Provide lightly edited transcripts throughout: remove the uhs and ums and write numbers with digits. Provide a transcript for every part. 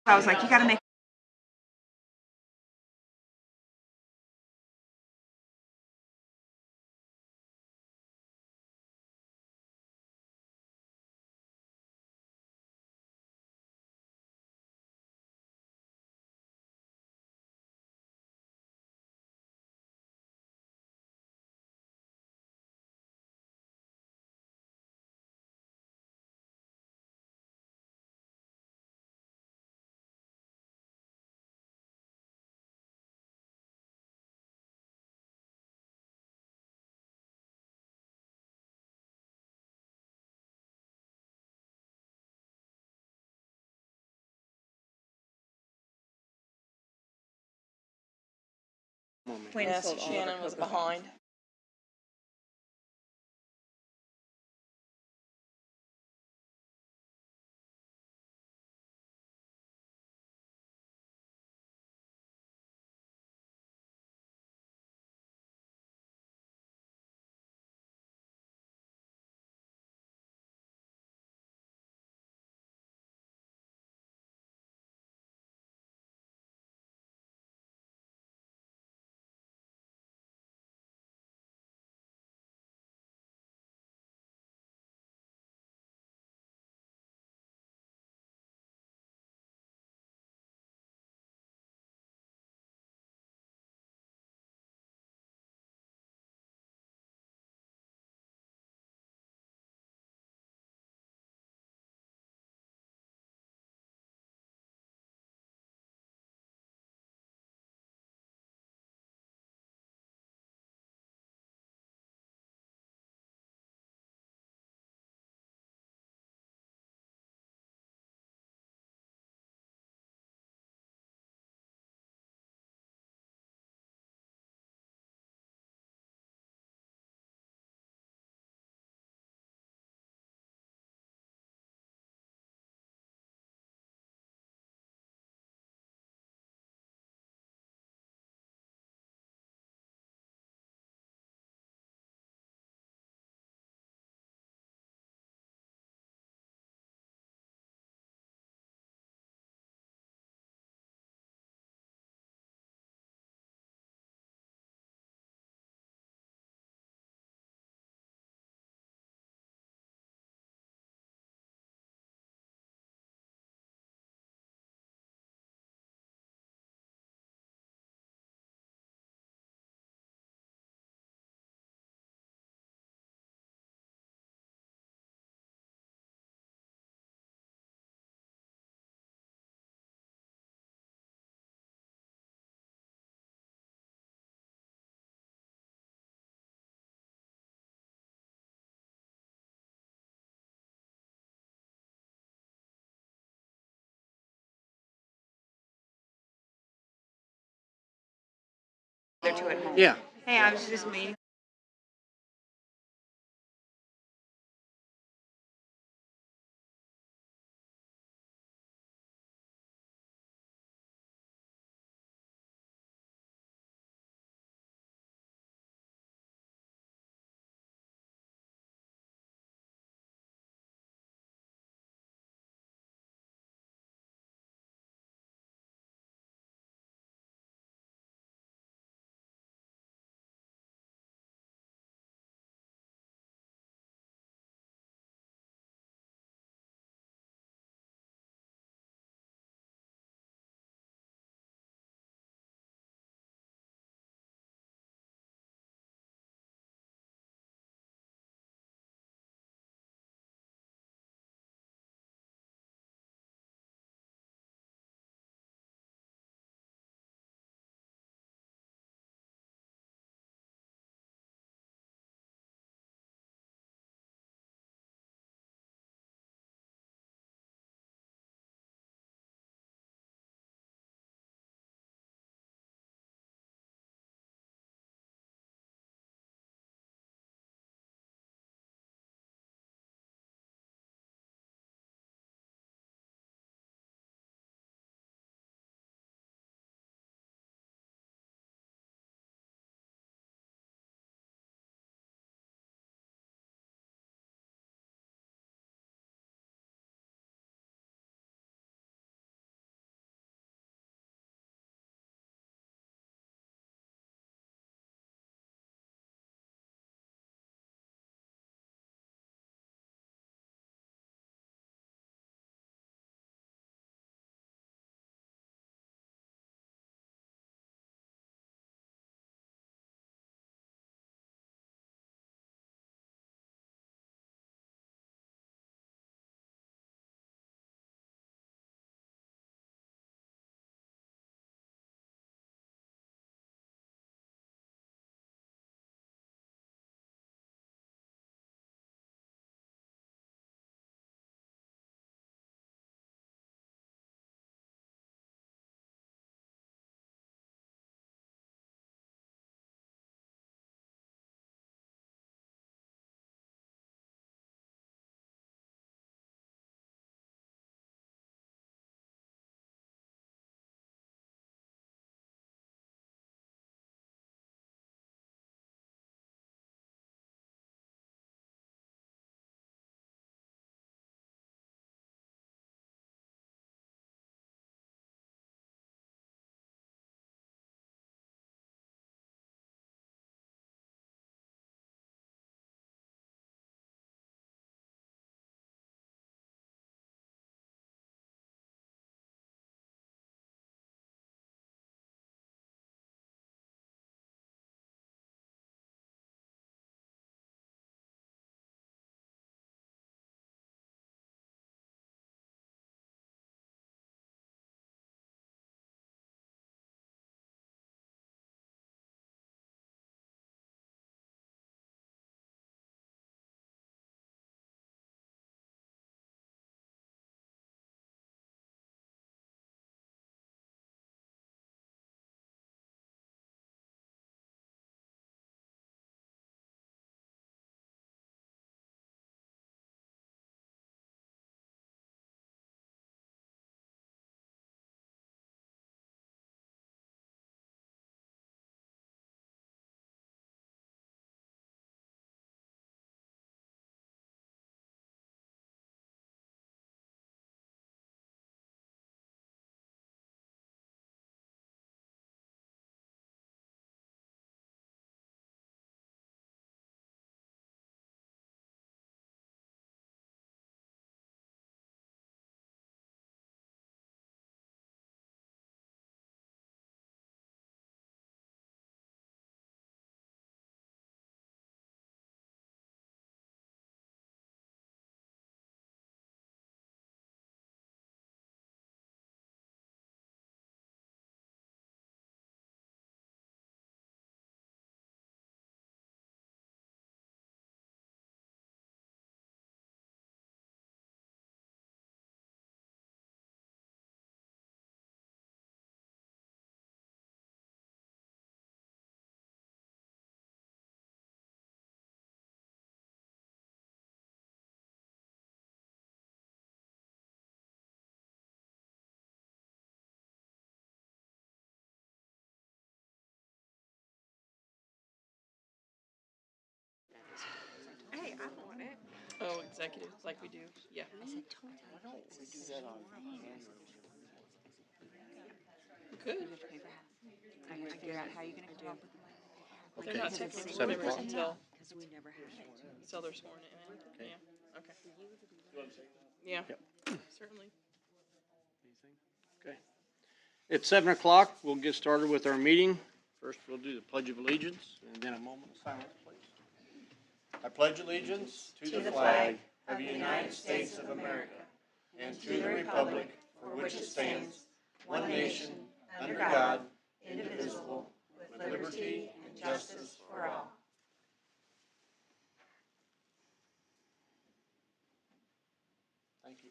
I was like, you got to make Yes, Shannon was behind. there to at home. Yeah. Hey, I was just meeting. executive like we do. Yeah. We could. I gotta figure out how you're gonna come up with the money. They're not technically 7 members o'clock. until they're sworn in. Yeah. Okay. Yeah. Certainly. Okay. At 7 o'clock, we'll get started with our meeting. First, we'll do the Pledge of Allegiance, and then a moment of silence, please. I pledge allegiance to the flag of the United States of America and to the republic for which it stands, one nation, under God, indivisible, with liberty and justice for all. Thank you.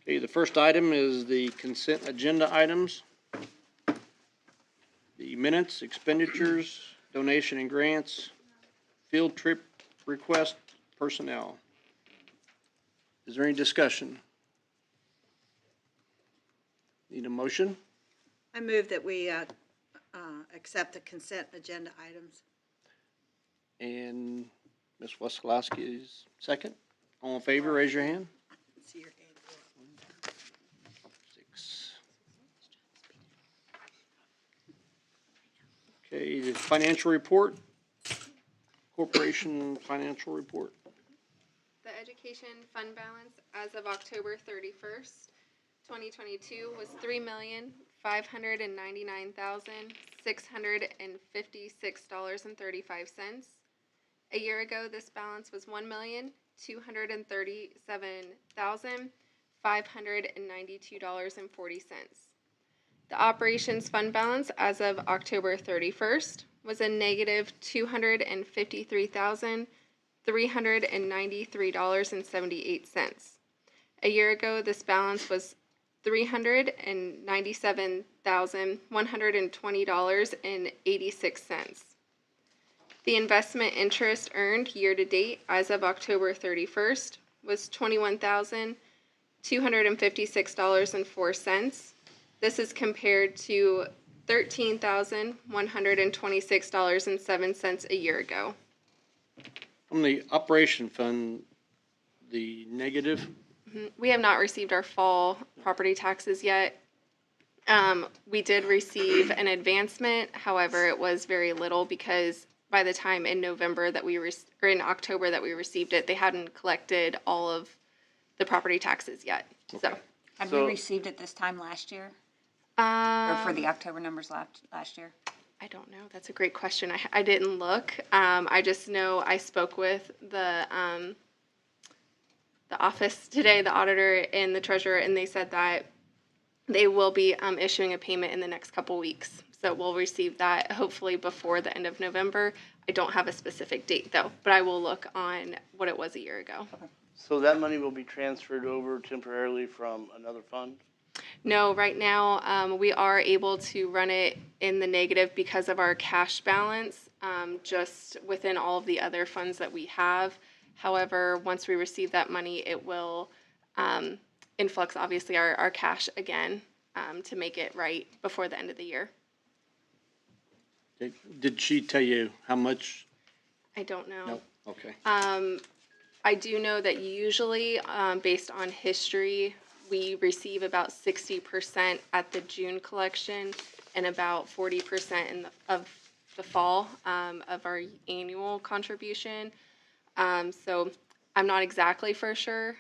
Okay, the first item is the consent agenda items. The minutes, expenditures, donation and grants, field trip request, personnel. Is there any discussion? Need a motion? I move that we accept the consent agenda items. And Ms. Wasilowski is second. All in favor, raise your hand. See your hand go up. 6. Okay, the financial report, corporation financial report. The education fund balance as of October 31st, 2022 was $3,599,656.35. A year ago, this balance was $1,237,592.40. The operations fund balance as of October 31st was a negative $253,393.78. A year ago, this balance was $397,120.86. The investment interest earned year-to-date as of October 31st was $21,256.04. This is compared to $13,126.07 a year ago. From the operation fund, the negative, We have not received our fall property taxes yet. We did receive an advancement, however, it was very little because by the time in November that we or in October that we received it, they hadn't collected all of the property taxes yet. So, Have we received it this time last year? Or for the October numbers last year? I don't know. That's a great question. I didn't look. I just know I spoke with the office today, the auditor and the treasurer, and they said that they will be issuing a payment in the next couple weeks. So we'll receive that hopefully before the end of November. I don't have a specific date though, but I will look on what it was a year ago. So that money will be transferred over temporarily from another fund? No, right now we are able to run it in the negative because of our cash balance, just within all of the other funds that we have. However, once we receive that money, it will influx, obviously, our cash again to make it right before the end of the year. did she tell you how much? I don't know. No, okay. I do know that usually, based on history, we receive about 60% at the June collection and about 40% of the fall of our annual contribution. So I'm not exactly for sure.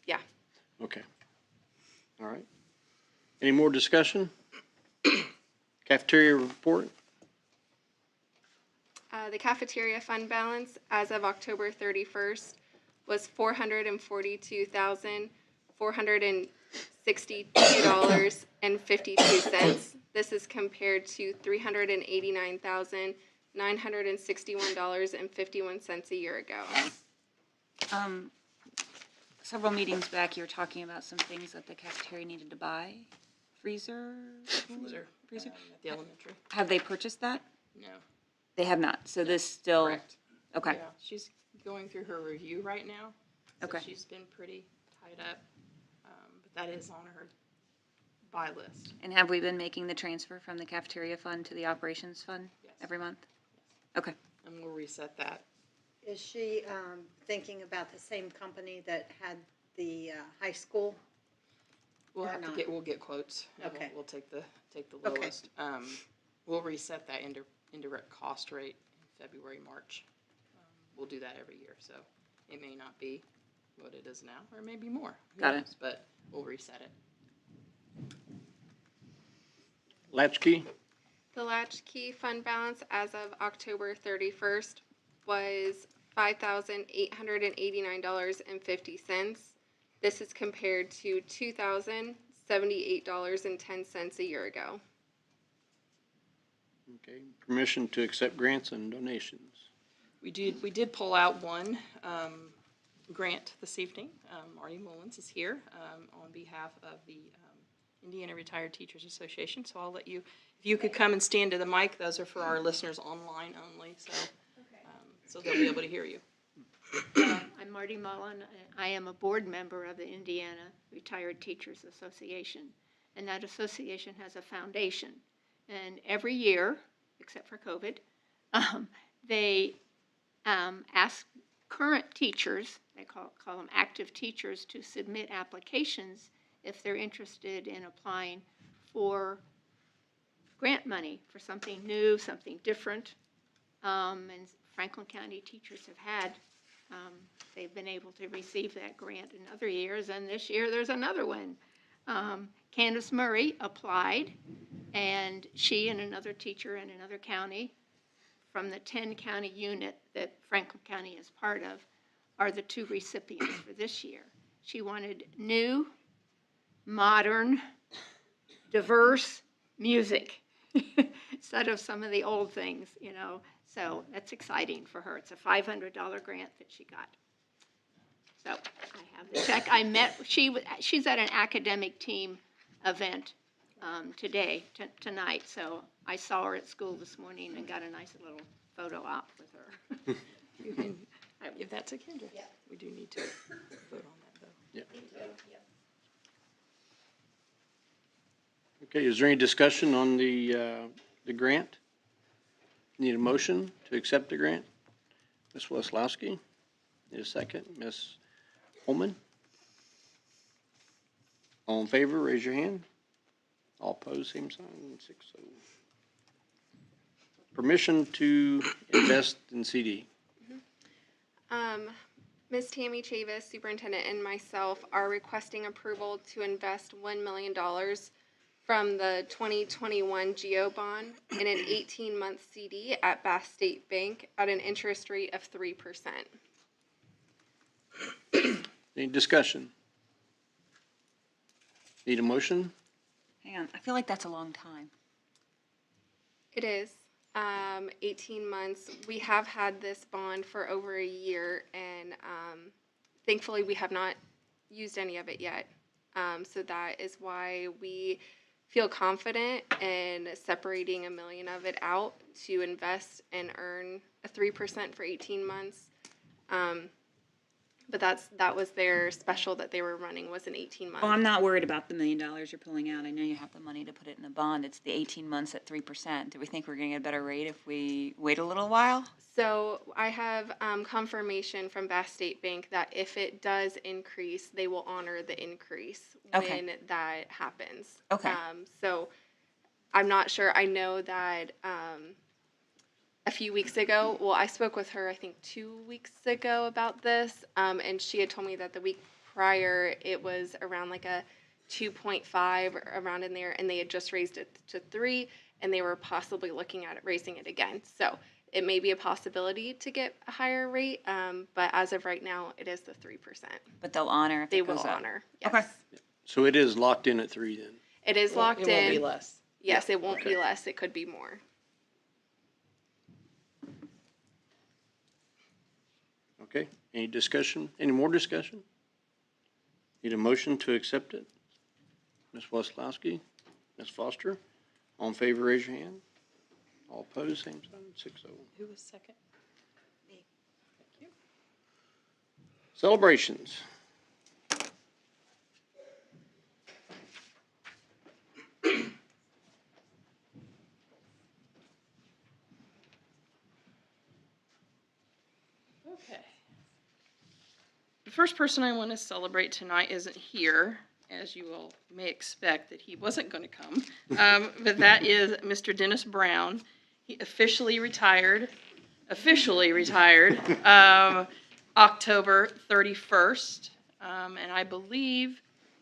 Yeah. Okay. All right. Any more discussion? Cafeteria report? The cafeteria fund balance as of October 31st was $442,462.52. This is compared to $389,961.51 a year ago. Several meetings back, you were talking about some things that the cafeteria needed to buy. Freezer? Freezer? At the elementary. Have they purchased that? No. They have not, so this still, Correct. okay, Yeah, she's going through her review right now. So Okay. she's been pretty tied up, but that is on her buy list. And have we been making the transfer from the cafeteria fund to the operations fund Yes. every month? Okay. And we'll reset that. Is she thinking about the same company that had the high school? We'll Or have to not. we'll get quotes. And Okay. We'll take the Okay. lowest. We'll reset that indirect cost rate in February, March. We'll do that every year, so it may not be what it is now, or it may be more. Who Got it. knows? But we'll reset it. Latchkey, The latchkey fund balance as of October 31st was $5,889.50. This is compared to $2,078.10 a year ago. okay, permission to accept grants and donations. We did pull out one grant this evening. Marty Mullins is here on behalf of the Indiana Retired Teachers Association. So I'll let you, if you could come and stand to the mic. Those are for our listeners online only, so they'll be able to hear you. I'm Marty Mullen. I am a board member of the Indiana Retired Teachers Association, and that association has a foundation. And every year, except for COVID, they ask current teachers, they call them active teachers, to submit applications if they're interested in applying for grant money for something new, something different. And Franklin County teachers have had, they've been able to receive that grant in other years, and this year there's another one. Candace Murray applied, and she and another teacher in another county from the 10-county unit that Franklin County is part of are the two recipients for this year. She wanted new, modern, diverse music instead of some of the old things, you know. So that's exciting for her. It's a $500 grant that she got. So I have the check. I met, she's at an academic team event tonight. So I saw her at school this morning and got a nice little photo op with her. You can give that to Kendra. Yeah. We do need to vote on that, though. Yeah. Okay, is there any discussion on the grant? Need a motion to accept the grant? Ms. Wesłowski, need a second. Ms. Holman? All in favor, raise your hand. All opposed, same sign, 6-0. Permission to invest in CD. Ms. Tammy Chavis, superintendent, and myself are requesting approval to invest $1 million from the 2021 GEO bond in an 18-month CD at Bath State Bank at an interest rate of 3%. Any discussion? Need a motion? Hang on, I feel like that's a long time. It is 18 months. We have had this bond for over a year, and thankfully we have not used any of it yet. So that is why we feel confident in separating $1 million of it out to invest and earn a 3% for 18 months. But that was their special that they were running, was an 18 month. Well, I'm not worried about the $1 million you're pulling out. I know you have the money to put it in a bond. It's the 18 months at 3%. Do we think we're going to get a better rate if we wait a little while? So I have confirmation from Bath State Bank that if it does increase, they will honor the increase Okay. when that happens. Okay. So I'm not sure. I know that a few weeks ago, well, I spoke with her, I think 2 weeks ago about this, and she had told me that the week prior it was around like a 2.5 around in there, and they had just raised it to 3, and they were possibly looking at it, raising it again. So it may be a possibility to get a higher rate, but as of right now, it is the 3%. But they'll honor if They it goes will up. honor. Yes. Okay. So it is locked in at 3 then? It is locked in. It won't be less. Yes, it won't be Okay. less. It could be more. Okay, any discussion, any more discussion? Need a motion to accept it? Ms. Wesłowski, Ms. Foster, all in favor, raise your hand. All opposed, same sign, 6-0. Who was second? Me. Thank you. Celebrations. Okay. The first person I want to celebrate tonight isn't here, as you all may expect that he wasn't going to come, but that is Mr. Dennis Brown. He officially retired October 31st, and I believe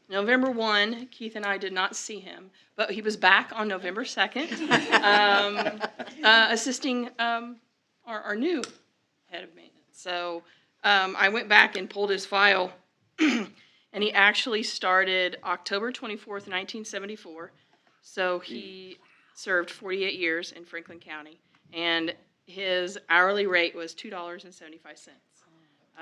November 1, Keith and I did not see him, but he was back on November 2nd, assisting our new head of maintenance. So I went back and pulled his file, and he actually started October 24th, 1974. So he served 48 years in Franklin County, and his hourly rate was $2.75.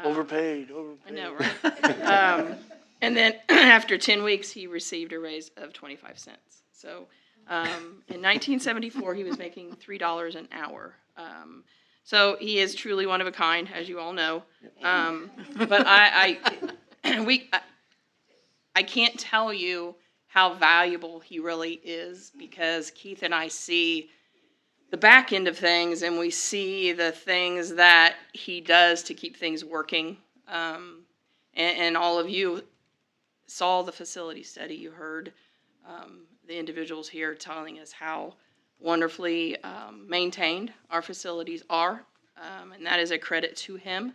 Overpaid. I know, right? And then after 10 weeks, he received a raise of 25 cents. So in 1974, he was making $3 an hour. So he is truly one of a kind, as you all know. But I can't tell you how valuable he really is, because Keith and I see the back end of things, and we see the things that he does to keep things working. And all of you saw the facility study. You heard the individuals here telling us how wonderfully maintained our facilities are, and that is a credit to him.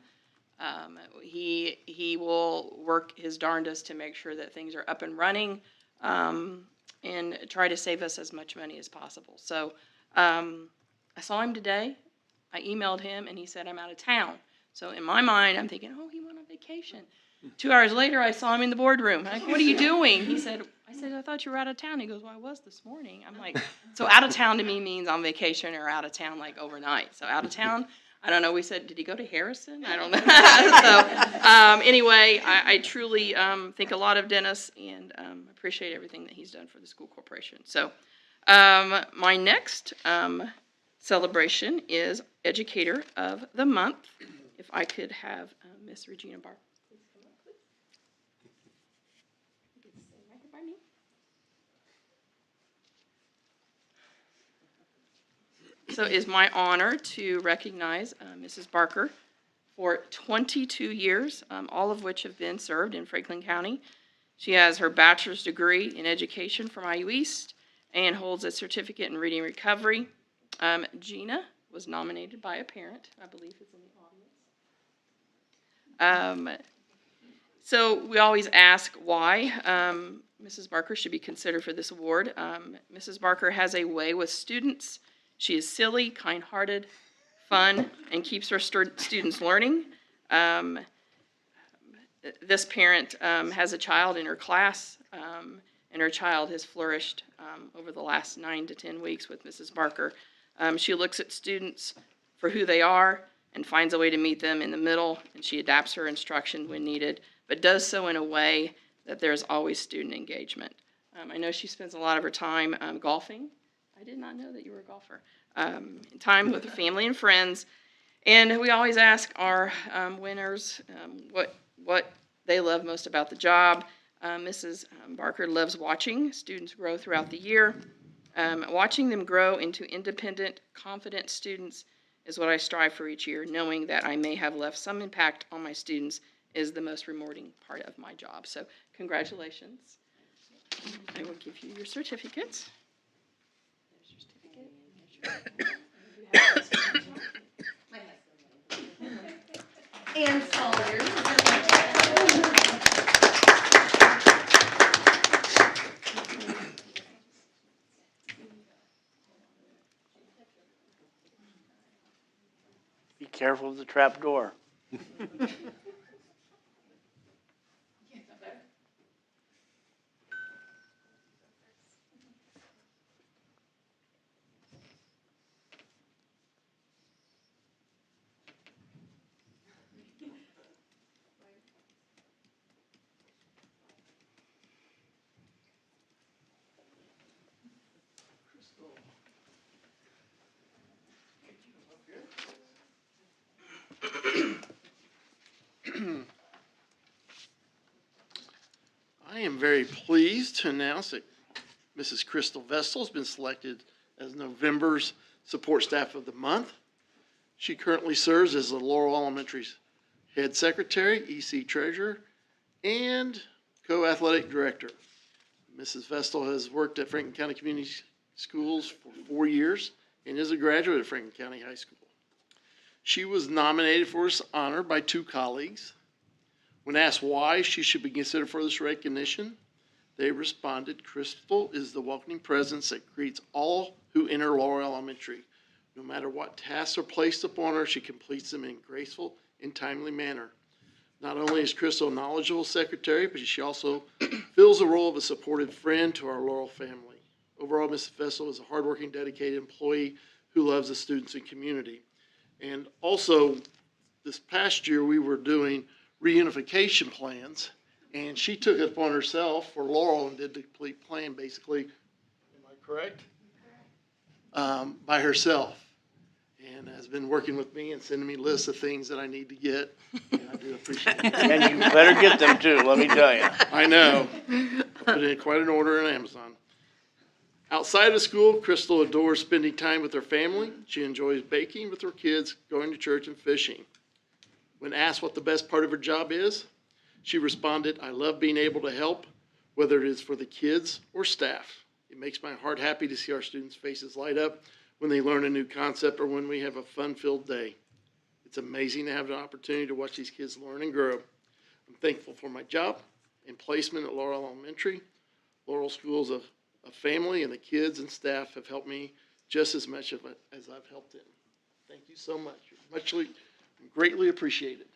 He will work his darndest to make sure that things are up and running, and try to save us as much money as possible. So I saw him today. I emailed him, and he said, I'm out of town. So in my mind, I'm thinking, oh, he went on vacation. 2 hours later, I saw him in the boardroom. I'm like, what are you doing? I said, I thought you were out of town. He goes, well, I was this morning. I'm like, so out of town to me means on vacation, or out of town like overnight. So out of town, I don't know. We said, did he go to Harrison? I don't know. So anyway, I truly think a lot of Dennis, and appreciate everything that he's done for the school corporation. So my next celebration is Educator of the Month. If I could have Miss Regina Barker. So it is my honor to recognize Mrs. Barker for 22 years, all of which have been served in Franklin County. She has her bachelor's degree in education from IU East and holds a certificate in reading recovery. Gina was nominated by a parent, I believe is in the audience. So we always ask why Mrs. Barker should be considered for this award. Mrs. Barker has a way with students. She is silly, kind-hearted, fun, and keeps her students learning. This parent has a child in her class, and her child has flourished over the last 9 to 10 weeks with Mrs. Barker. She looks at students for who they are and finds a way to meet them in the middle, and she adapts her instruction when needed, but does so in a way that there's always student engagement. I know she spends a lot of her time golfing. I did not know that you were a golfer. Time with family and friends. And we always ask our winners what they love most about the job. Mrs. Barker loves watching students grow throughout the year. Watching them grow into independent, confident students is what I strive for each year. Knowing that I may have left some impact on my students is the most rewarding part of my job. So congratulations. I will give you your certificates. And Sawyer. Be careful of the trap door. I am very pleased to announce that Mrs. Crystal Vestal has been selected as November's Support Staff of the Month. She currently serves as the Laurel Elementary head secretary, EC treasurer, and co-athletic director. Mrs. Vestal has worked at Franklin County Community Schools for 4 years and is a graduate of Franklin County High School. She was nominated for this honor by 2 colleagues. When asked why she should be considered for this recognition, they responded, "Crystal is the welcoming presence that greets all who enter Laurel Elementary. No matter what tasks are placed upon her, she completes them in a graceful and timely manner. Not only is Crystal a knowledgeable secretary, but she also fills the role of a supportive friend to our Laurel family. Overall, Mrs. Vestal is a hardworking, dedicated employee who loves the students and community." And also, this past year, we were doing reunification plans, and she took it upon herself for Laurel and did the complete plan, basically, am I correct? By herself. And has been working with me and sending me lists of things that I need to get. And I do appreciate it. And you better get them too, let me tell you. I know. I put in quite an order on Amazon. Outside of school, Crystal adores spending time with her family. She enjoys baking with her kids, going to church, and fishing. When asked what the best part of her job is, she responded, "I love being able to help, whether it is for the kids or staff. It makes my heart happy to see our students' faces light up when they learn a new concept or when we have a fun-filled day. It's amazing to have the opportunity to watch these kids learn and grow. I'm thankful for my job and placement at Laurel Elementary. Laurel School is a family, and the kids and staff have helped me just as much as I've helped them. Thank you so much. You're greatly appreciated."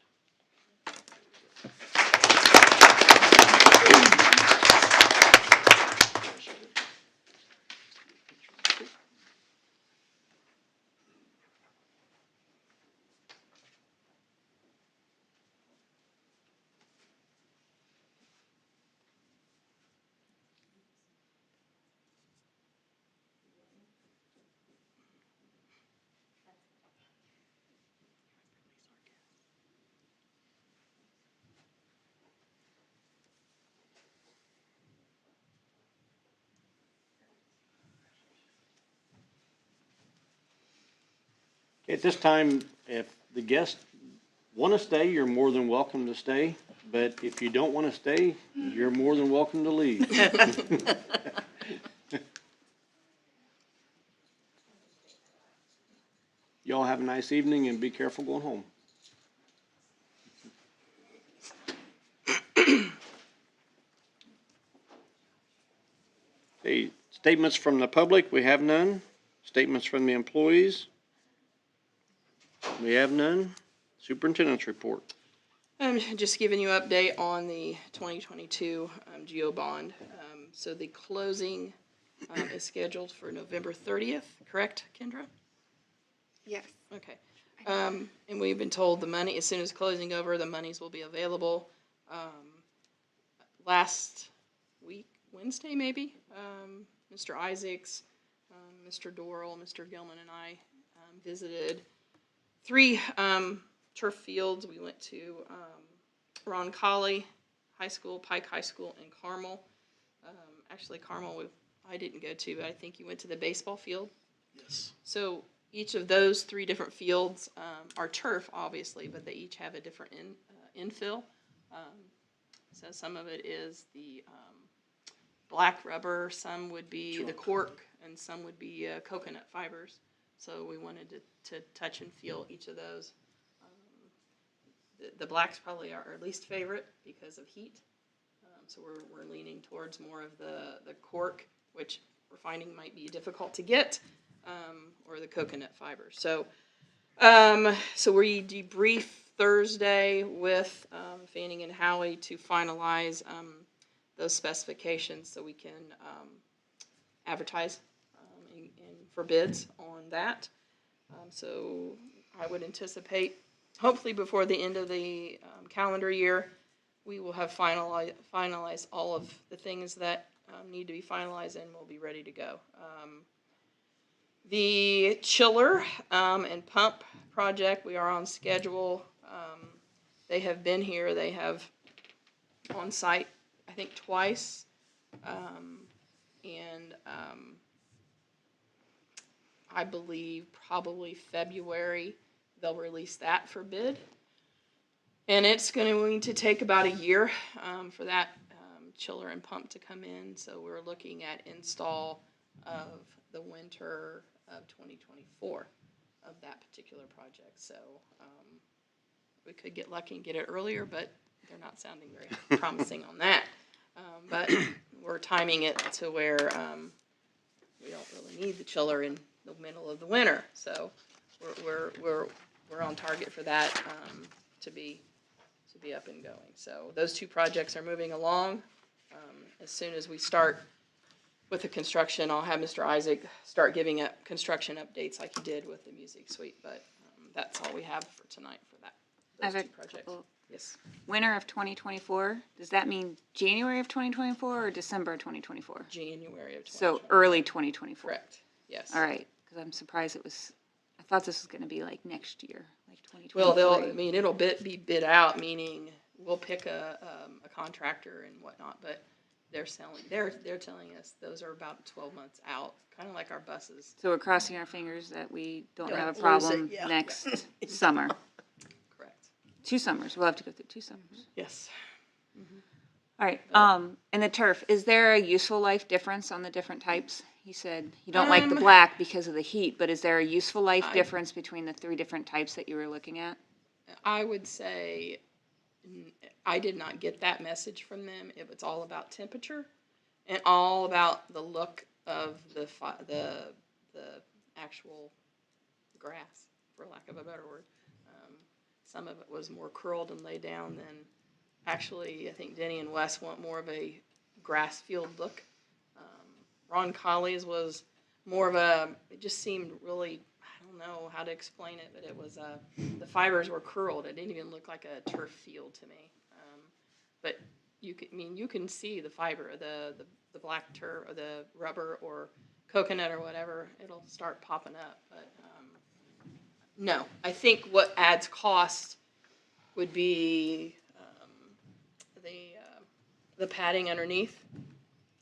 At this time, if the guests want to stay, you're more than welcome to stay. But if you don't want to stay, you're more than welcome to leave. Y'all have a nice evening and be careful going home. Okay, statements from the public, we have none. Statements from the employees, we have none. Superintendent's report. Just giving you an update on the 2022 GO bond. So the closing is scheduled for November 30th, correct, Kendra? Yes. Okay. And we've been told the money, as soon as closing over, the monies will be available. Last week, Wednesday maybe, Mr. Isaacs, Mr. Dorrell, Mr. Gilman, and I visited 3 turf fields. We went to Roncalli High School, Pike High School, and Carmel. Actually, Carmel I didn't go to, but I think you went to the baseball field. Yes. So each of those 3 different fields are turf, obviously, but they each have a different infill. So some of it is the black rubber, some would be the cork, and some would be coconut fibers. So we wanted to touch and feel each of those. The black's probably our least favorite because of heat. So we're leaning towards more of the cork, which we're finding might be difficult to get, or the coconut fiber. So we debrief Thursday with Fanning and Howie to finalize those specifications so we can advertise and for bids on that. So I would anticipate, hopefully before the end of the calendar year, we will have finalized all of the things that need to be finalized, and we'll be ready to go. The chiller and pump project, we are on schedule. They have been here. They have on site, I think, twice. I believe probably February they'll release that for bid. And it's going to take about a year for that chiller and pump to come in. So we're looking at install of the winter of 2024 of that particular project. So we could get lucky and get it earlier, but they're not sounding very promising on that. But we're timing it to where we don't really need the chiller in the middle of the winter. So we're on target for that to be up and going. So those two projects are moving along. As soon as we start with the construction, I'll have Mr. Isaac start giving up construction updates like he did with the music suite. But that's all we have for tonight for that. I have Those a two projects. couple. Yes. Winter of 2024, does that mean January of 2024 or December of 2024? January of 2024. So early 2024? Correct. Yes. All right, because I'm surprised I thought this was going to be like next year, like 2023. Well, it'll be bid out, meaning we'll pick a contractor and whatnot, but they're telling us those are about 12 months out, kind of like our buses. So we're crossing our fingers that we don't Don't have a lose it, problem yeah. next summer. Correct. 2 summers, we'll have to go through 2 summers. Yes. All right, and the turf, is there a useful life difference on the different types? He said you don't like the black because of the heat, but is there a useful life difference between the 3 different types that you were looking at? I would say I did not get that message from them. It was all about temperature and all about the look of the actual grass, for lack of a better word. Some of it was more curled and laid down than actually. I think Denny and Wes want more of a grass field look. Ron Colley's was more of it just seemed really, I don't know how to explain it, but it was, the fibers were curled. It didn't even look like a turf field to me. But you can see the fiber, the black turf or the rubber or coconut or whatever, it'll start popping up. But no, I think what adds cost would be the padding underneath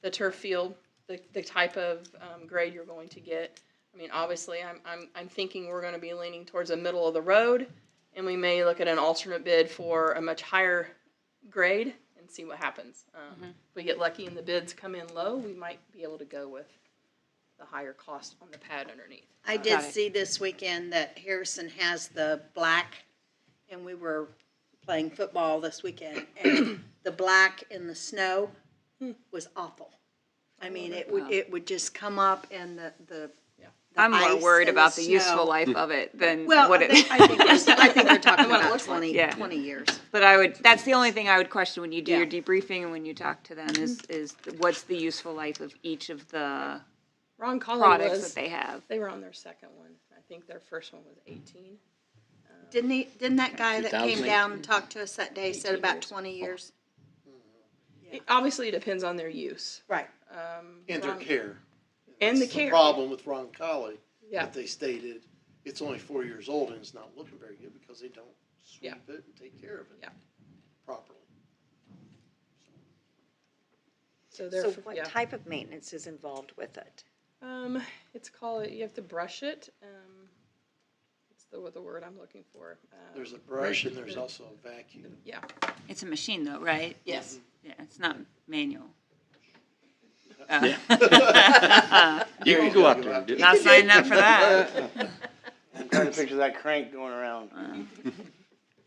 the turf field, the type of grade you're going to get. I mean, obviously, I'm thinking we're going to be leaning towards the middle of the road, and we may look at an alternate bid for a much higher grade and see what happens. If we get lucky and the bids come in low, we might be able to go with the higher cost on the pad underneath. I did see this weekend that Harrison has the black, and we were playing football this weekend, and the black in the snow was awful. I mean, it would just come up and the I'm more ice worried and about the snow. useful life of it than Well, what it. I think they're talking What it about looks like. 20, Yeah. 20 years. But that's the only thing I would question when you do Yeah. your debriefing and when you talk to them is what's the useful life of each of the Ron Colley products that they have. they were on their second one. I think their first one was 18. Didn't that guy that came 2008. down and talked to us that day said 18 about years. 20 years? It obviously depends on their use. Right. And their Ron- care. And the That's care. problem with Ron Colley, Yeah. that they stated, it's only 4 years old and it's not looking very good because they don't sweep Yeah. it and take care of it Yeah. properly. So So what type of maintenance is involved with it? It's called, you have to brush it. It's the word I'm looking for. There's a brush and there's also a vacuum. Yeah. It's a machine though, right? Yes. Yeah, it's not manual. You can go out there and do it. Not signing up for that. I'm trying to picture that crank going around.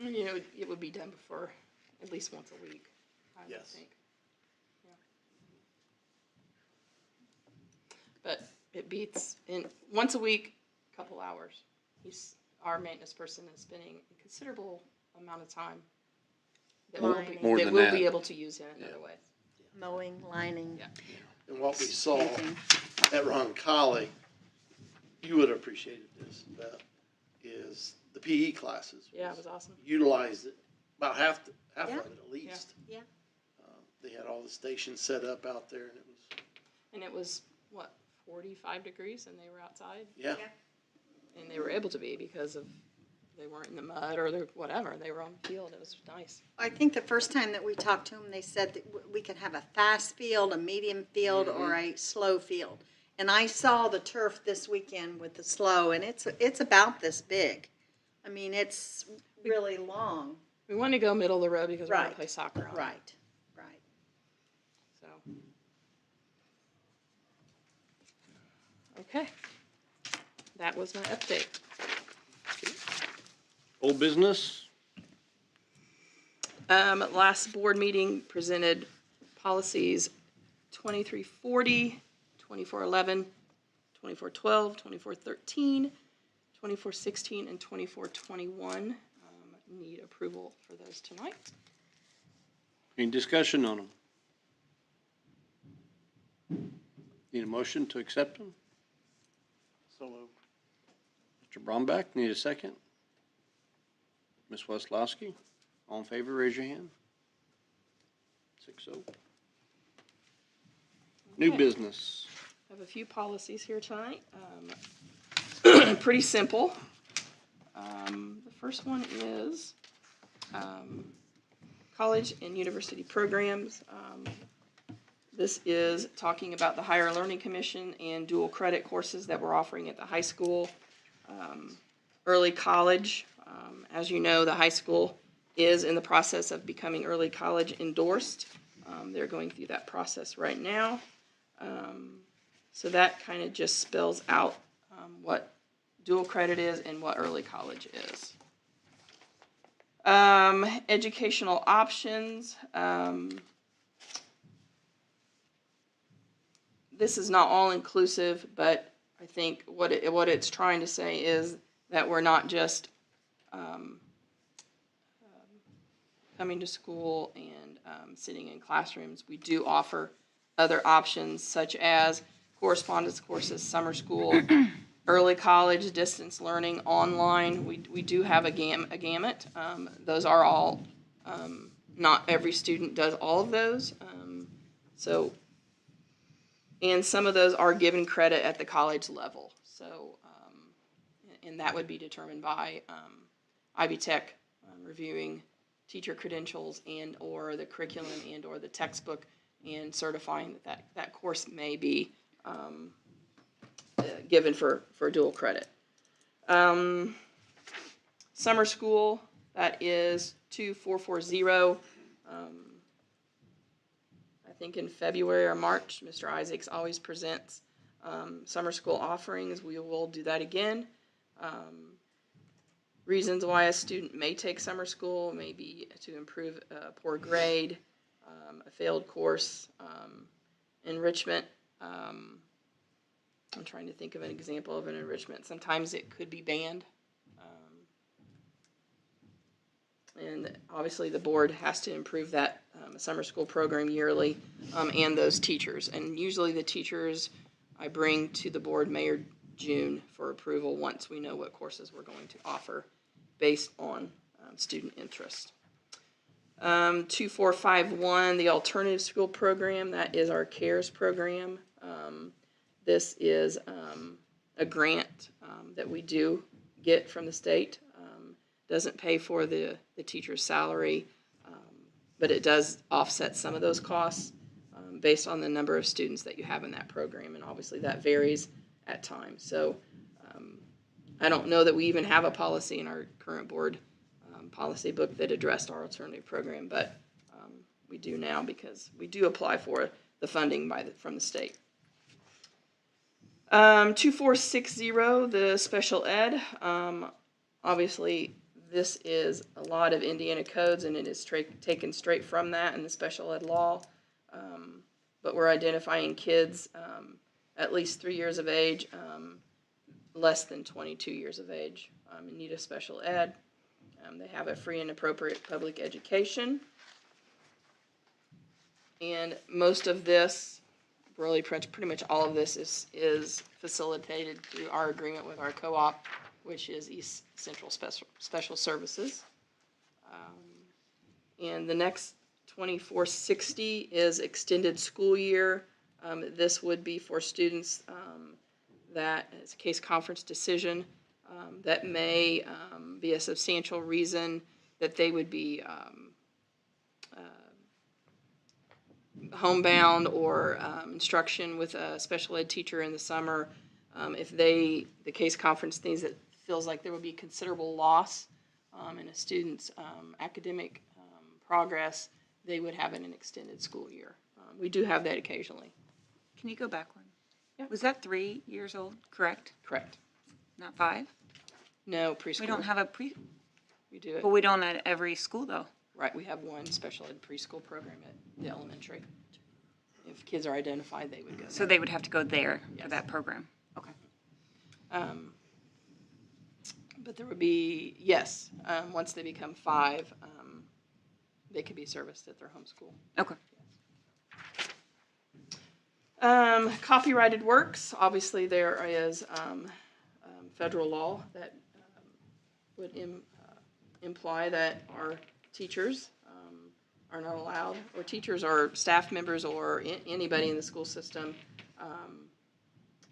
You know, it would be done before at least once a week, I would Yes. think. Yeah. But it beats in once a week, a couple hours. Our maintenance person is spending a considerable amount of time that we'll be, More that than we'll that. be able to use in another way. Mowing, lining. Yeah. And what we saw painting. at Ron Colley, you would have appreciated this, is the PE classes. Yeah, it was awesome. Utilized it, about half Yeah. of it at least. Yeah. They had all the stations set up out there and And it was, what, 45 degrees and they were outside? yeah. And they were able to be because of, they weren't in the mud or whatever. They were on the field. It was nice. I think the first time that we talked to them, they said that we could have a fast field, a medium field, or a slow field. And I saw the turf this weekend with the slow, and it's about this big. I mean, it's really long. We want to go middle of the road because we're going Right. to play soccer on it. Right, right. So. Okay. That was my update. Old business? Last board meeting presented policies 2340, 2411, 2412, 2413, 2416, and 2421. Need approval for those tonight. Any discussion on them? Need a motion to accept them? So moved. Mr. Bromback, need a second? Ms. Westlowski, all in favor, raise your hand. 6-0. New Okay. business. I have a few policies here tonight. Pretty simple. The first one is college and university programs. This is talking about the Higher Learning Commission and dual credit courses that we're offering at the high school. Early college, as you know, the high school is in the process of becoming early college endorsed. They're going through that process right now. So that kind of just spells out what dual credit is and what early college is. Educational options. This is not all inclusive, but I think what it's trying to say is that we're not just coming to school and sitting in classrooms. We do offer other options such as correspondence courses, summer school, early college, distance learning, online. We do have a gamut. Those are all, not every student does all of those. And some of those are given credit at the college level. So, and that would be determined by Ivy Tech reviewing teacher credentials and or the curriculum and or the textbook and certifying that course may be given for dual credit. Summer school, that is 2440. I think in February or March, Mr. Isaacs always presents summer school offerings. We will do that again. Reasons why a student may take summer school may be to improve a poor grade, a failed course, enrichment. I'm trying to think of an example of an enrichment. Sometimes it could be band. And obviously the board has to improve that summer school program yearly and those teachers. And usually the teachers I bring to the board May or June for approval once we know what courses we're going to offer based on student interest. 2451, the alternative school program, that is our CARES program. This is a grant that we do get from the state. Doesn't pay for the teacher's salary, but it does offset some of those costs based on the number of students that you have in that program, and obviously that varies at times. So I don't know that we even have a policy in our current board policy book that addressed our alternative program, but we do now because we do apply for the funding from the state. 2460, the special ed. Obviously, this is a lot of Indiana codes, and it is taken straight from that in the special ed law. But we're identifying kids at least 3 years of age, less than 22 years of age, in need of special ed. They have a free and appropriate public education. And most of this, really pretty much all of this is facilitated through our agreement with our co-op, which is East Central Special Services. And the next 2460 is extended school year. This would be for students that it's a case conference decision that may be a substantial reason that they would be homebound or instruction with a special ed teacher in the summer. If the case conference feels like there would be considerable loss and a student's academic progress, they would have an extended school year. We do have that occasionally. Can you go back one? Yeah. Was that 3 years old, correct? Correct. Not 5? No, preschool. We don't have a We do it. but we don't at every school though. Right, we have one special ed preschool program at the elementary. If kids are identified, they would go So there. they would have to go there Yes. for that program. Okay. But there would be, yes, once they become 5, they could be serviced at their home school. Okay. Copyrighted works, obviously there is federal law that would imply that our teachers are not allowed, or teachers or staff members or anybody in the school system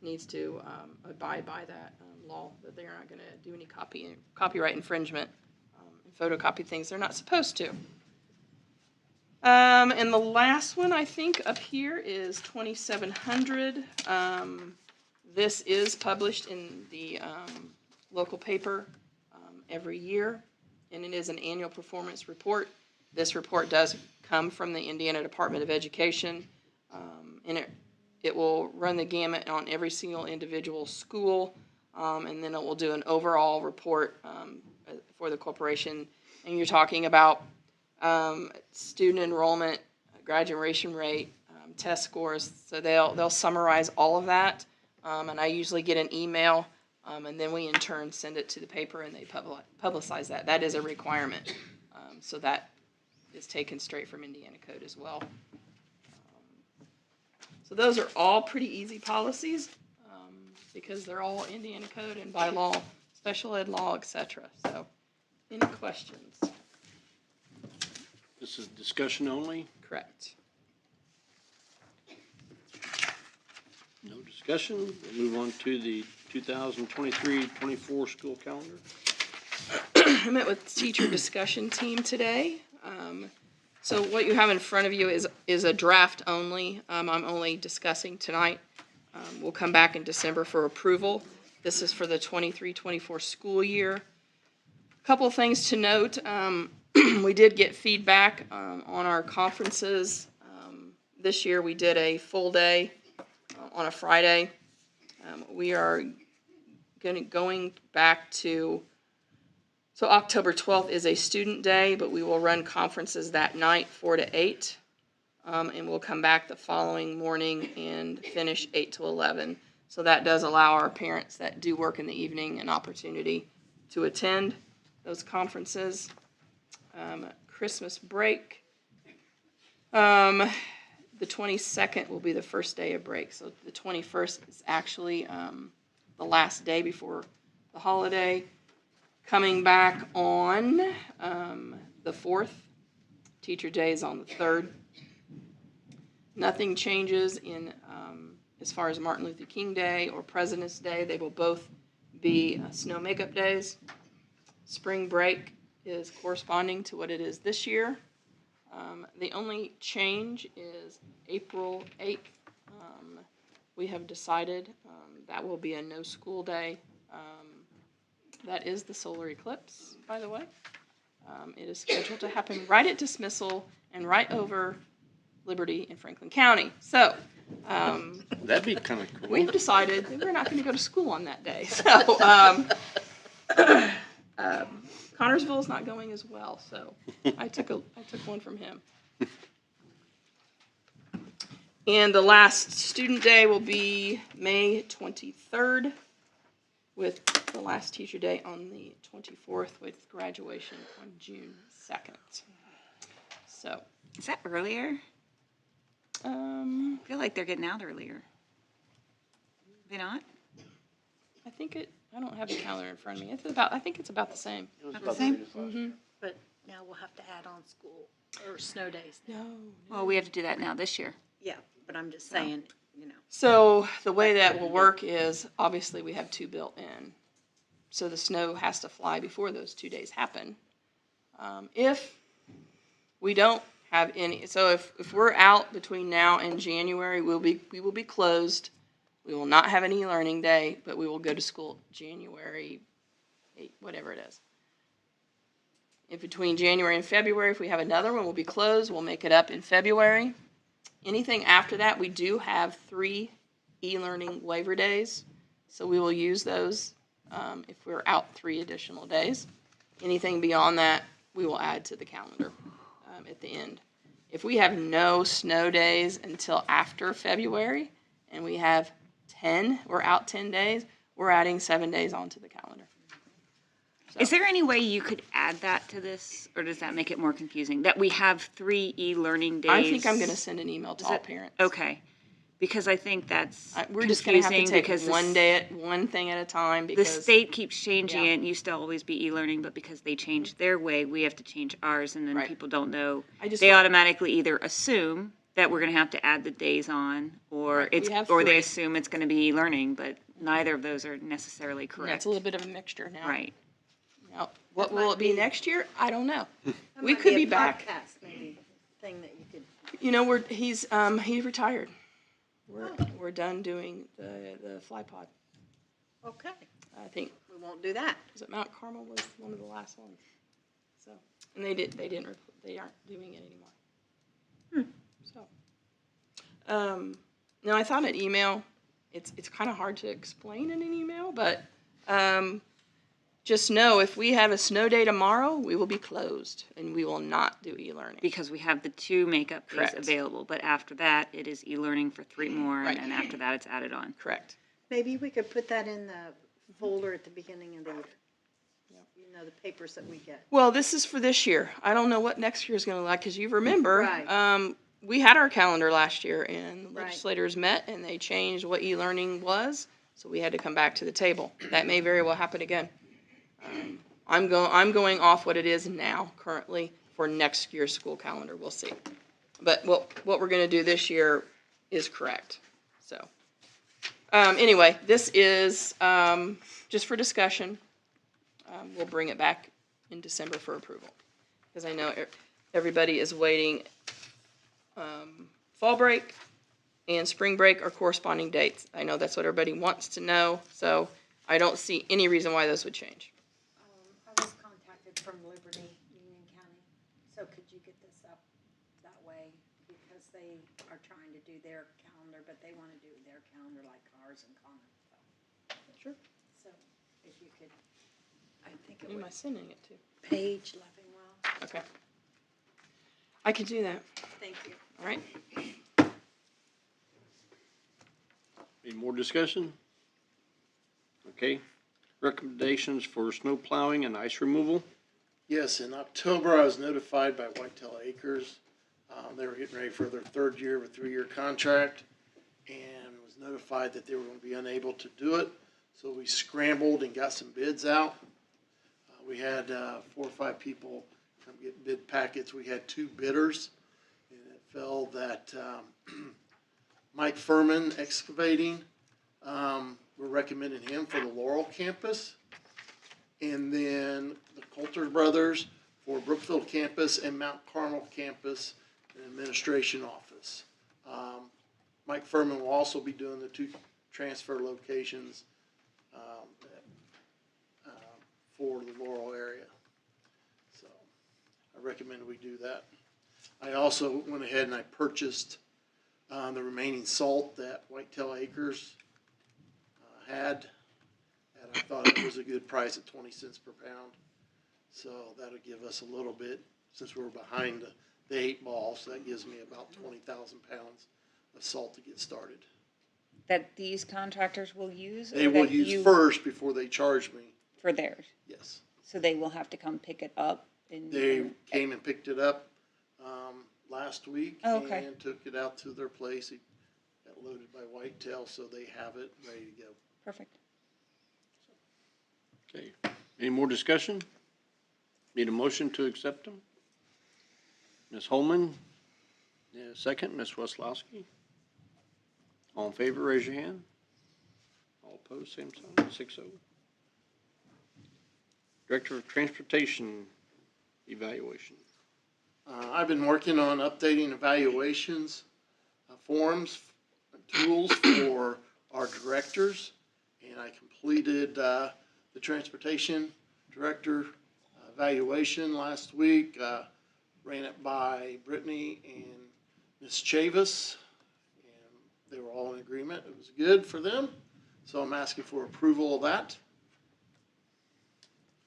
needs to abide by that law, that they are not going to do any copyright infringement and photocopy things they're not supposed to. And the last one, I think, up here is 2700. This is published in the local paper every year, and it is an annual performance report. This report does come from the Indiana Department of Education, and it will run the gamut on every single individual school, and then it will do an overall report for the corporation. And you're talking about student enrollment, graduation rate, test scores. So they'll summarize all of that, and I usually get an email, and then we in turn send it to the paper and they publicize that. That is a requirement. So that is taken straight from Indiana code as well. So those are all pretty easy policies because they're all Indiana code and by law, special ed law, etc. So any questions? This is discussion only, Correct. no discussion. We'll move on to the 2023-24 school calendar. I met with the teacher discussion team today. So what you have in front of you is a draft only. I'm only discussing tonight. We'll come back in December for approval. This is for the 23-24 school year. A couple of things to note. We did get feedback on our conferences. This year we did a full day on a Friday. We are going back to, so October 12th is a student day, but we will run conferences that night 4 to 8. And we'll come back the following morning and finish 8 to 11. So that does allow our parents that do work in the evening an opportunity to attend those conferences. Christmas break. The 22nd will be the first day of break. So the 21st is actually the last day before the holiday. Coming back on the 4th. Teacher Day is on the 3rd. Nothing changes in as far as Martin Luther King Day or President's Day. They will both be snow makeup days. Spring break is corresponding to what it is this year. The only change is April 8th. We have decided that will be a no school day. That is the solar eclipse, by the way. It is scheduled to happen right at dismissal and right over Liberty in Franklin County. So That'd be kind of cool. we've decided that we're not going to go to school on that day. So Connorsville is not going as well. So I took one from him. And the last student day will be May 23rd, with the last teacher day on the 24th, with graduation on June 2nd. So, Is that earlier? I feel like they're getting out earlier. They not? I don't have the calendar in front of me. I think it's about the same. It was About about the same? 3 to 5. But now we'll have to add on school or snow days. No. Well, we have to do that now this year. Yeah, but I'm just saying, you know. So the way that will work is, obviously, we have 2 built in. So the snow has to fly before those 2 days happen. If we don't have any, so if we're out between now and January, we will be closed. We will not have any learning day, but we will go to school January 8th, whatever it is. In between January and February, if we have another one, we'll be closed. We'll make it up in February. Anything after that, we do have 3 e-learning waiver days. So we will use those if we're out 3 additional days. Anything beyond that, we will add to the calendar at the end. If we have no snow days until after February, and we have 10, we're out 10 days, we're adding 7 days onto the calendar. Is there any way you could add that to this, or does that make it more confusing? That we have 3 e-learning days? I think I'm going to send an email to all parents. Okay, because I think that's We're just going to have to confusing take because one thing at a time the because state keeps changing Yeah. it. It used to always be e-learning, but because they changed their way, we have to change ours, and then Right. people don't know. I just They want- automatically either assume that we're going to have to add the days on, or Right, we it's have or they 3. assume it's going to be e-learning, but neither of those are necessarily yeah, correct. it's a little bit of a mixture now. Right. Now, what That will might it be be- next year? I don't know. That We might could be a back. podcast, maybe, thing that you could. You know, he's retired. We're done doing the fly pod. Okay, I think we won't do that. was it Mount Carmel was one of the last ones. So, and they aren't doing it anymore. So, now I thought an email. It's kind of hard to explain in an email, but just know if we have a snow day tomorrow, we will be closed and we will not do e-learning. Because we have the 2 makeup days Correct. available, but after that, it is e-learning for 3 more, Right. and then after that, it's added on. Correct. Maybe we could put that in the folder at the beginning of the year. You know, the papers that we get. Well, this is for this year. I don't know what next year is going to look like because you remember, Right. we had our calendar last year and the Right. legislators met and they changed what e-learning was. So we had to come back to the table. That may very well happen again. I'm going off what it is now currently for next year's school calendar. We'll see. But what we're going to do this year is correct. So anyway, this is just for discussion. We'll bring it back in December for approval because I know everybody is waiting. Fall break and spring break are corresponding dates. I know that's what everybody wants to know, so I don't see any reason why those would change. I was contacted from Liberty, Union County, so could you get this up that way? Because they are trying to do their calendar, but they want to do their calendar like ours and common. Sure. So if you could, I think it Who am I was sending it to? Paige Lovingwell. Okay. I can do that. Thank you. All right. Any more discussion? Okay. Recommendations for snow plowing and ice removal? Yes, in October, I was notified by Whitetail Acres. They were getting ready for their 3rd year of a 3-year contract and was notified that they were going to be unable to do it. So we scrambled and got some bids out. We had 4 or 5 people come get bid packets. We had 2 bidders, and it fell that Mike Furman Excavating, we're recommending him for the Laurel campus. And then the Coulter Brothers for Brookfield campus and Mount Carmel campus and administration office. Mike Furman will also be doing the 2 transfer locations for the Laurel area. So I recommend we do that. I also went ahead and I purchased the remaining salt that Whitetail Acres had. And I thought it was a good price at 20 cents per pound. So that'll give us a little bit, since we're behind the 8 ball, so that gives me about 20,000 pounds of salt to get started. That these contractors will use? or They will that use you- first before they charge me, For theirs? yes. So they will have to come pick it up? They came and picked it up last week Oh, okay. and took it out to their place. It got loaded by Whitetail, so they have it ready to go. Perfect. Okay. Any more discussion? Need a motion to accept them? Ms. Holman, second. Ms. Wesłowski? All in favor, raise your hand. All opposed, same sign, 6-0. Director of Transportation Evaluation. I've been working on updating evaluations, forms, tools for our directors, and I completed the transportation director evaluation last week. Ran it by Brittany and Ms. Chavis, and they were all in agreement. It was good for them, so I'm asking for approval of that.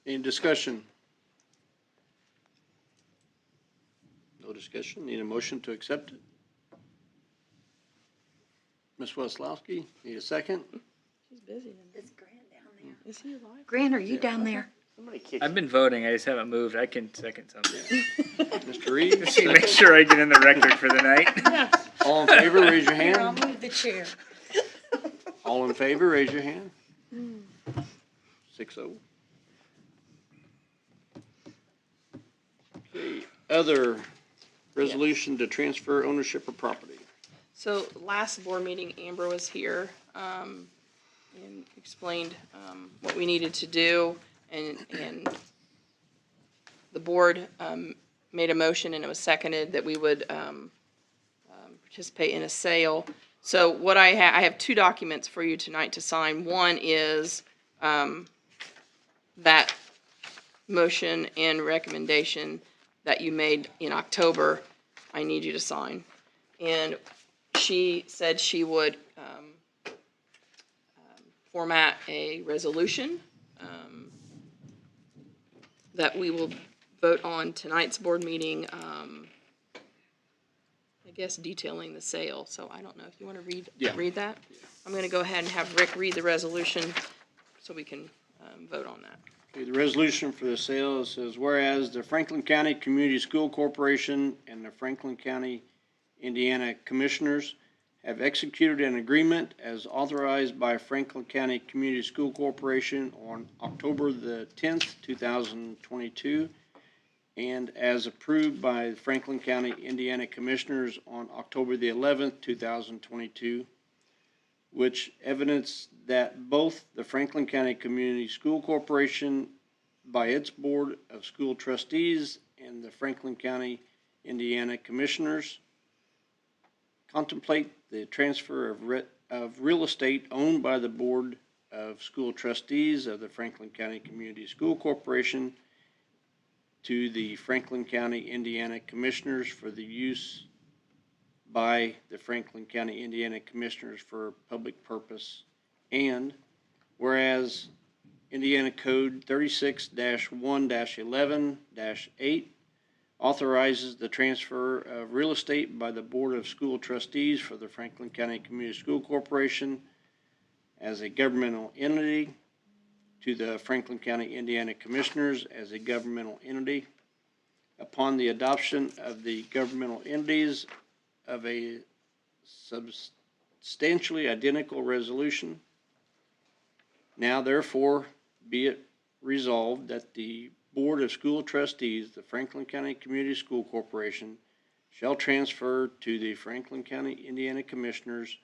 Any discussion? No discussion. Need a motion to accept it? Ms. Weslowski, need a second? She's busy. Is Grant down there? Is he alive? Grant, are you down there? Somebody kick I've been voting, I just haven't moved. I can second something. Mr. Reed? Just to make sure I get in the record for the night. All in favor, raise your Here, I'll hand. move the chair. All in favor, raise your hand. 6-0. Okay, other resolution to transfer ownership of property. So last board meeting, Amber was here, and explained, what we needed to do, and the board, made a motion and it was seconded that we would, participate in a sale. So what I have two documents for you tonight to sign. One is, that motion and recommendation that you made in October, I need you to sign. And she said she would format a resolution that we will vote on tonight's board meeting, I guess detailing the sale. So I don't know if you want to read that? I'm going to go ahead and have Rick read the resolution so we can vote on that. Okay, the resolution for the sale says, whereas the Franklin County Community School Corporation and the Franklin County, Indiana Commissioners have executed an agreement as authorized by Franklin County Community School Corporation on October the 10th, 2022, and as approved by the Franklin County, Indiana Commissioners on October the 11th, 2022, which evidence that both the Franklin County Community School Corporation by its Board of School Trustees and the Franklin County, Indiana Commissioners contemplate the transfer of real estate owned by the Board of School Trustees of the Franklin County Community School Corporation to the Franklin County, Indiana Commissioners for the use by the Franklin County, Indiana Commissioners for public purpose. And whereas Indiana Code 36-1-11-8 authorizes the transfer of real estate by the Board of School Trustees for the Franklin County Community School Corporation as a governmental entity to the Franklin County, Indiana Commissioners as a governmental entity. Upon the adoption of the governmental entities of a substantially identical resolution, now therefore be it resolved that the Board of School Trustees, the Franklin County Community School Corporation, shall transfer to the Franklin County, Indiana Commissioners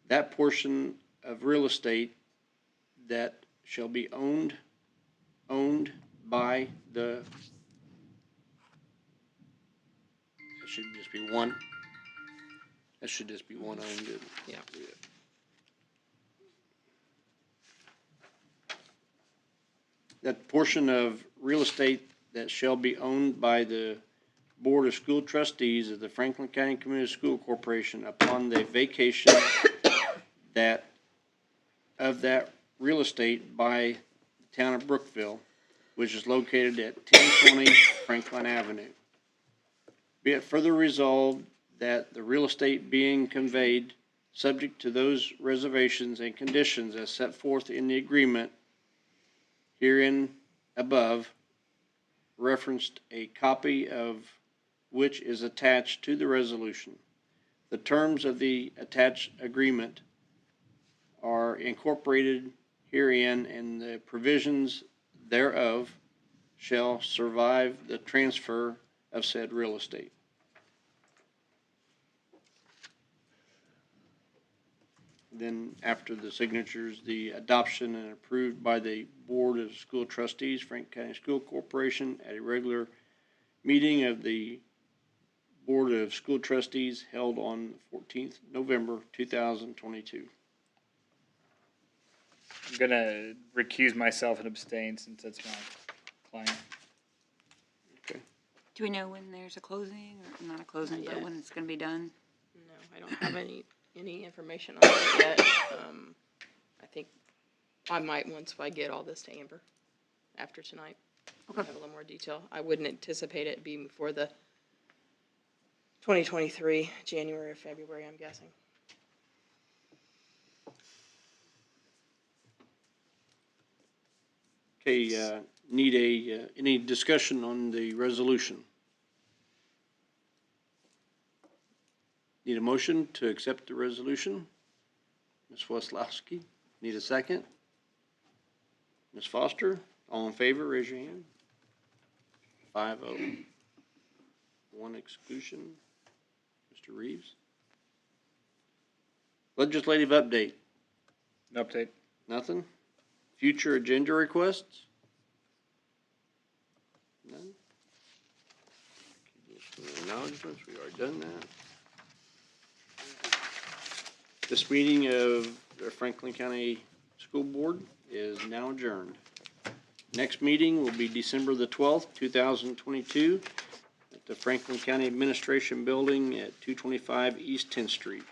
that portion of real estate that shall be owned by the, it should just be one. That should just be one owned. Yeah. That portion of real estate that shall be owned by the Board of School Trustees of the Franklin County Community School Corporation upon the vacation of that real estate by the town of Brookville, which is located at 1020 Franklin Avenue. Be it further resolved that the real estate being conveyed, subject to those reservations and conditions as set forth in the agreement herein above, referenced, a copy of which is attached to the resolution. The terms of the attached agreement are incorporated herein, and the provisions thereof shall survive the transfer of said real estate. Then after the signatures, the adoption and approved by the Board of School Trustees, Franklin County School Corporation, at a regular meeting of the Board of School Trustees held on 14th November 2022. I'm gonna recuse myself and abstain since that's my client. Do we know when there's a closing, or not a closing, Not but yet. when it's gonna be done? No, I don't have any information on it yet. I think I might, once I get all this to Amber after tonight, Okay. have a little more detail. I wouldn't anticipate it being before the 2023, January or February, I'm guessing. Okay, need any discussion on the resolution? Need a motion to accept the resolution? Ms. Westlowski, need a second? Ms. Foster, all in favor, raise your hand. 5-0. One exclusion. Mr. Reeves? Legislative update, Update. nothing? Future agenda requests? None? Acknowledgements, we already done that. This meeting of the Franklin County School Board is now adjourned. Next meeting will be December the 12th, 2022, at the Franklin County Administration Building at 225 East 10th Street.